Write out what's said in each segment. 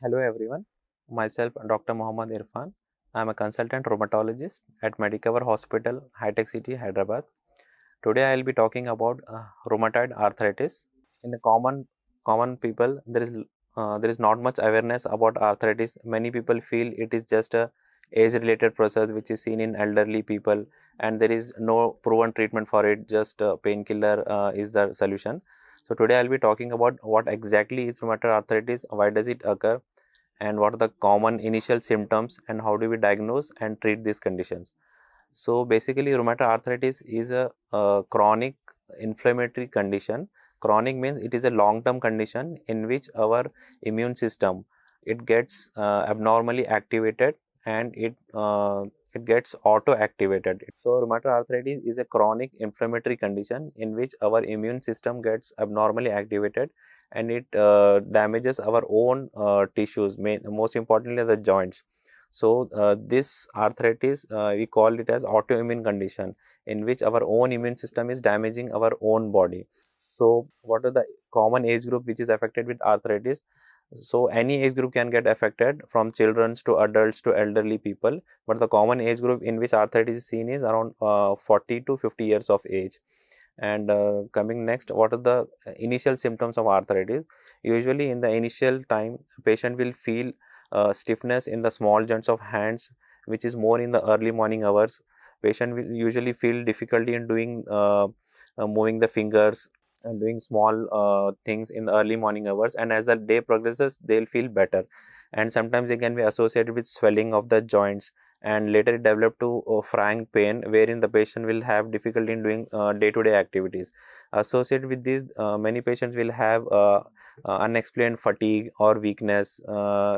Hello everyone, myself Dr. Mohammad Irfan. I am a consultant rheumatologist at Medicover Hospital, High Tech City, Hyderabad. Today I will be talking about rheumatoid arthritis. In the common people, there is not much awareness about arthritis. Many people feel it is just a age-related process which is seen in elderly people, and there is no proven treatment for it. Just painkiller is the solution. So today I will be talking about what exactly is rheumatoid arthritis, why does it occur, and what are the common initial symptoms, and how do we diagnose and treat these conditions. So basically rheumatoid arthritis is a chronic inflammatory condition. Chronic means it is a long term condition in which our immune system, it gets abnormally activated, and it gets auto activated. So rheumatoid arthritis is a chronic inflammatory condition in which our immune system gets abnormally activated, and it damages our own tissues, most importantly the joints. So this arthritis, we call it as autoimmune condition in which our own immune system is damaging our own body. So what are the common age group which is affected with arthritis? So any age group can get affected, from children to adults to elderly people, but the common age group in which arthritis is seen is around 40 to 50 years of age. And coming next, what are the initial symptoms of arthritis? Usually in the initial time, patient will feel stiffness in the small joints of hands, which is more in the early morning hours. Patient will usually feel difficulty in doing moving the fingers and doing small things in the early morning hours, and as the day progresses they'll feel better. And sometimes it can be associated with swelling of the joints, and later it develop to frank pain, wherein the patient will have difficulty in doing day-to-day activities. Associated with this, many patients will have unexplained fatigue or weakness.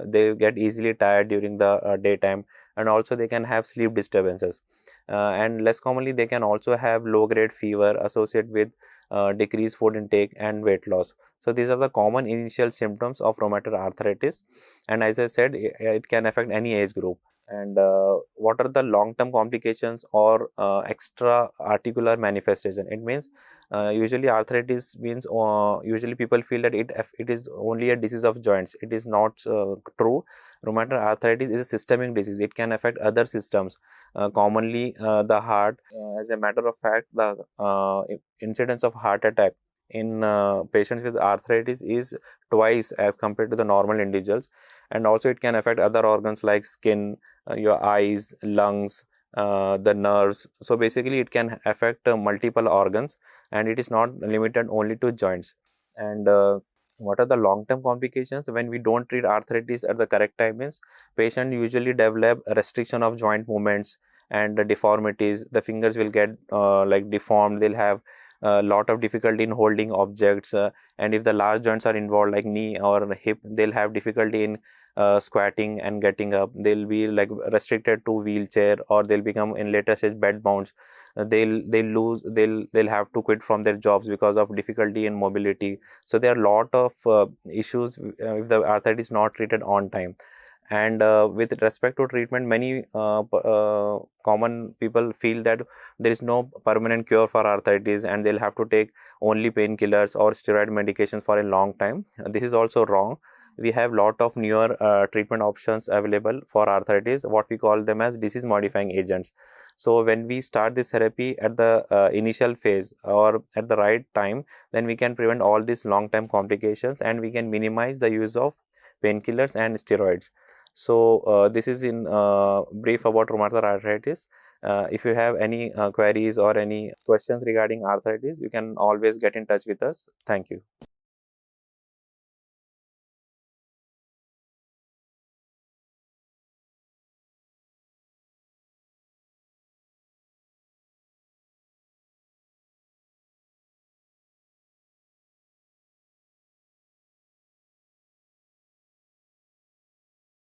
They get easily tired during the daytime, and also they can have sleep disturbances. And less commonly, they can also have low-grade fever associated with decreased food intake and weight loss. So these are the common initial symptoms of rheumatoid arthritis, and as I said, it can affect any age group. And what are the long-term complications or extra articular manifestation? It means usually arthritis means usually people feel that it is only a disease of joints. It is not true. Rheumatoid arthritis is a systemic disease. It can affect other systems, commonly the heart. As a matter of fact, the incidence of heart attack in patients with arthritis is twice as compared to the normal individuals. And also it can affect other organs like skin, your eyes, lungs, the nerves. So basically it can affect multiple organs, and it is not limited only to joints. And what are the long-term complications when we don't treat arthritis at the correct time? Means patient usually develop a restriction of joint movements and deformities. The fingers will get like deformed. They'll have a lot of difficulty in holding objects, and if the large joints are involved like knee or hip, they'll have difficulty in squatting and getting up. They'll be like restricted to wheelchair, or they'll become in later stage bed bounds. They'll have to quit from their jobs because of difficulty in mobility. So there are a lot of issues if the arthritis is not treated on time. And with respect to treatment, many common people feel that there is no permanent cure for arthritis, and they'll have to take only painkillers or steroid medications for a long time. This is also wrong. We have lot of newer treatment options available for arthritis, what we call them as disease modifying agents. So when we start this therapy at the initial phase or at the right time, then we can prevent all these long term complications, and we can minimize the use of painkillers and steroids. So this is in brief about rheumatoid arthritis. If you have any queries or any questions regarding arthritis, you can always get in touch with us. Thank you.